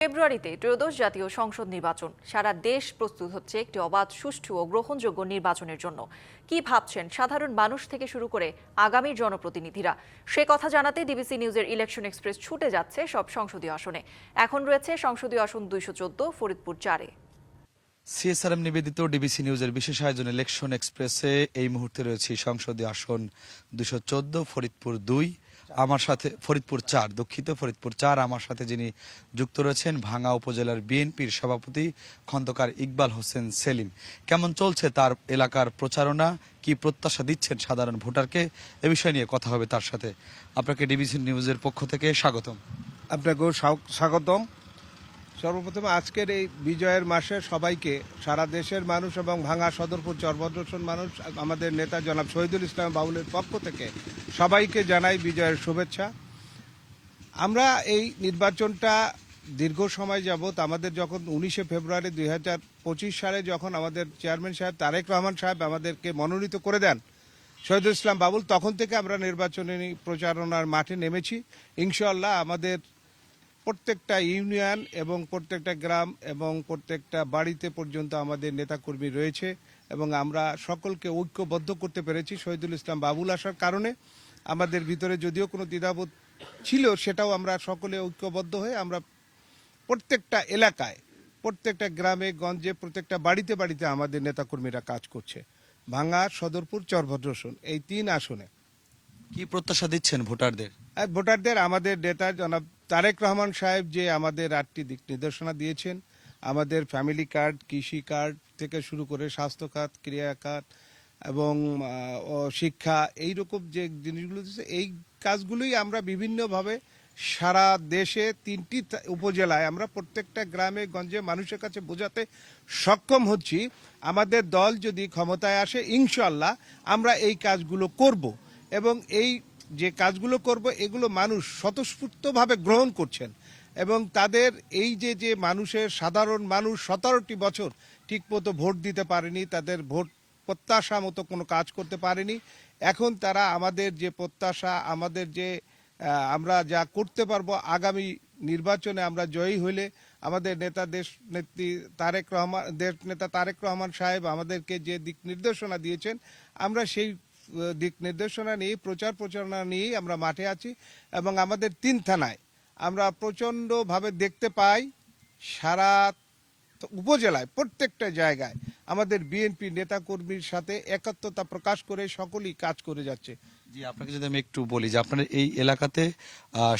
ফেব্রুয়ারিতে ত্রয়োদশ জাতীয় সংসদ নির্বাচন। সারা দেশ প্রস্তুত হচ্ছে একটি অবাধ, সুষ্ঠু ও গ্রহণযোগ্য নির্বাচনের জন্য। কি ভাবছেন সাধারণ মানুষ থেকে শুরু করে আগামী জনপ্রতিনিধিরা? সে কথা জানাতে ডিবিসি নিউজের ইলেকশন এক্সপ্রেস ছুটে যাচ্ছে সব সংসদীয় আসনে। এখন রয়েছে সংসদীয় আসন 214 ফরিদপুর 4-এ। সিএসআরএম নিবেদিত ডিবিসি নিউজের বিশেষ আয়োজন ইলেকশন এক্সপ্রেসে এই মুহূর্তে রয়েছে সংসদীয় আসন 214 ফরিদপুর 2। আমার সাথে ফরিদপুর 4, দুঃখিত ফরিদপুর 4। আমার সাথে যিনি যুক্ত রয়েছেন ভাঙ্গা উপজেলার বিএনপির সভাপতি খন্দকার ইকবাল হোসেন সেলিম। কেমন চলছে তার এলাকার প্রচারণা, কি প্রত্যাশা দিচ্ছেন সাধারণ ভোটারকে, এ বিষয় নিয়ে কথা হবে তার সাথে। আপনাকে ডিবিসি নিউজের পক্ষ থেকে স্বাগতম। আপনাকেও স্বাগতম। সর্বপ্রথম আজকের এই বিজয়ের মাসে সবাইকে, সারা দেশের মানুষ এবং ভাঙ্গা সদরপুর চরভদ্রসন মানুষ, আমাদের নেতা জনাব শহীদুল ইসলাম বাবুলের পক্ষ থেকে সবাইকে জানাই বিজয়ের শুভেচ্ছা। আমরা এই নির্বাচনটা দীর্ঘ সময় যাবৎ, আমাদের যখন 19শে ফেব্রুয়ারি 2025 সালে যখন আমাদের চেয়ারম্যান সাহেব তারেক রহমান সাহেব আমাদেরকে মনোনীত করে দেন শহীদুল ইসলাম বাবুল, তখন থেকে আমরা নির্বাচনী প্রচারণার মাঠে নেমেছি। ইনশাআল্লাহ আমাদের প্রত্যেকটা ইউনিয়ন এবং প্রত্যেকটা গ্রাম এবং প্রত্যেকটা বাড়িতে পর্যন্ত আমাদের নেতাকর্মী রয়েছে এবং আমরা সকলকে ঐক্যবদ্ধ করতে পেরেছি শহীদুল ইসলাম বাবুল আসার কারণে। আমাদের ভিতরে যদিও কোনো দ্বিধাবোধ ছিল, সেটাও আমরা সকলে ঐক্যবদ্ধ হয়ে আমরা প্রত্যেকটা এলাকায়, প্রত্যেকটা গ্রামে গঞ্জে, প্রত্যেকটা বাড়িতে বাড়িতে আমাদের নেতাকর্মীরা কাজ করছে। ভাঙ্গা, সদরপুর, চরভদ্রসন এই 3 আসনে। কি প্রত্যাশা দিচ্ছেন ভোটারদের? ভোটারদের আমাদের নেতা জনাব তারেক রহমান সাহেব যে আমাদের 8টি দিক নির্দেশনা দিয়েছেন, আমাদের ফ্যামিলি কার্ড, কৃষি কার্ড থেকে শুরু করে স্বাস্থ্য খাত, ক্রিয়া খাত এবং শিক্ষা, এইরকম যে জিনিসগুলো দিয়েছে, এই কাজগুলোই আমরা বিভিন্নভাবে সারা দেশে 3টি উপজেলায় আমরা প্রত্যেকটা গ্রামে গঞ্জে মানুষের কাছে বোঝাতে সক্ষম হচ্ছি। আমাদের দল যদি ক্ষমতায় আসে, ইনশাআল্লাহ আমরা এই কাজগুলো করব এবং এই যে কাজগুলো করব এগুলো মানুষ স্বতঃস্ফূর্তভাবে গ্রহণ করছেন এবং তাদের এই যে মানুষের, সাধারণ মানুষ 17টি বছর ঠিকমতো ভোট দিতে পারেনি, তাদের ভোট প্রত্যাশা মতো কোনো কাজ করতে পারেনি। এখন তারা আমাদের যে প্রত্যাশা, আমাদের যে আমরা যা করতে পারবো আগামী নির্বাচনে আমরা জয়ী হইলে, আমাদের নেতা দেশ নেতা তারেক রহমান সাহেব আমাদেরকে যে দিক নির্দেশনা দিয়েছেন, আমরা সেই দিক নির্দেশনা নিয়ে প্রচারণা নিয়েই আমরা মাঠে আছি এবং আমাদের 3 থানায় আমরা প্রচণ্ডভাবে দেখতে পাই সারা উপজেলায় প্রত্যেকটা জায়গায় আমাদের বিএনপি নেতাকর্মীর সাথে একাত্মতা প্রকাশ করে সকলেই কাজ করে যাচ্ছে। জি, আপনাকে যদি আমি একটু বলি যে আপনার এই এলাকাতে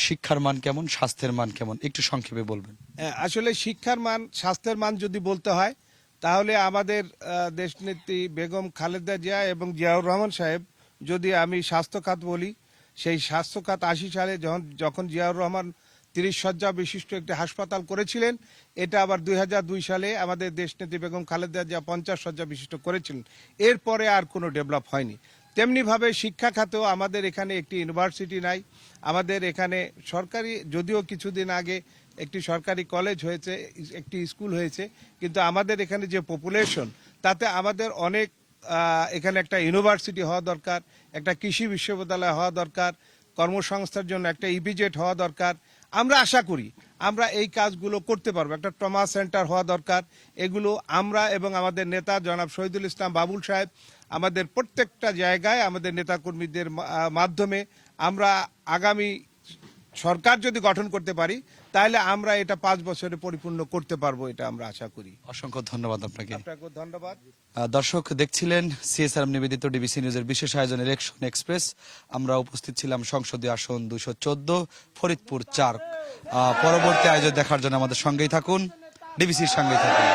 শিক্ষার মান কেমন, স্বাস্থ্যের মান কেমন, একটু সংক্ষেপে বলবেন। আসলে শিক্ষার মান, স্বাস্থ্যের মান যদি বলতে হয় তাহলে আমাদের দেশনেত্রী বেগম খালেদা জিয়া এবং জিয়াউর রহমান সাহেব, যদি আমি স্বাস্থ্য খাত বলি, সেই স্বাস্থ্য খাত 80 সালে যখন জিয়াউর রহমান 30 শয্যা বিশিষ্ট একটি হাসপাতাল করেছিলেন, এটা আবার 2002 সালে আমাদের দেশনেত্রী বেগম খালেদা জিয়া 50 শয্যা বিশিষ্ট করেছিলেন। এরপরে আর কোনো ডেভেলপ হয়নি। তেমনিভাবে শিক্ষা খাতেও আমাদের এখানে একটি ইউনিভার্সিটি নাই। আমাদের এখানে সরকারি, যদিও কিছুদিন আগে একটি সরকারি কলেজ হয়েছে, একটি স্কুল হয়েছে, কিন্তু আমাদের এখানে যে পপুলেশন, তাতে আমাদের অনেক, এখানে একটা ইউনিভার্সিটি হওয়া দরকার, একটা কৃষি বিশ্ববিদ্যালয় হওয়া দরকার, কর্মসংস্থার জন্য একটা ইপিজেড হওয়া দরকার। আমরা আশা করি আমরা এই কাজগুলো করতে পারবো। একটা ট্রমা সেন্টার হওয়া দরকার। এগুলো আমরা এবং আমাদের নেতা জনাব শহীদুল ইসলাম বাবুল সাহেব আমাদের প্রত্যেকটা জায়গায় আমাদের নেতাকর্মীদের মাধ্যমে আমরা আগামী সরকার যদি গঠন করতে পারি তাহলে আমরা এটা 5 বছরে পরিপূর্ণ করতে পারবো, এটা আমরা আশা করি। অসংখ্য ধন্যবাদ আপনাকে। ধন্যবাদ। দর্শক দেখছিলেন সিএসআরএম নিবেদিত ডিবিসি নিউজের বিশেষ আয়োজন ইলেকশন এক্সপ্রেস। আমরা উপস্থিত ছিলাম সংসদীয় আসন 214 ফরিদপুর 4। পরবর্তী আয়োজন দেখার জন্য আমাদের সঙ্গেই থাকুন, ডিবিসির সঙ্গেই থাকুন।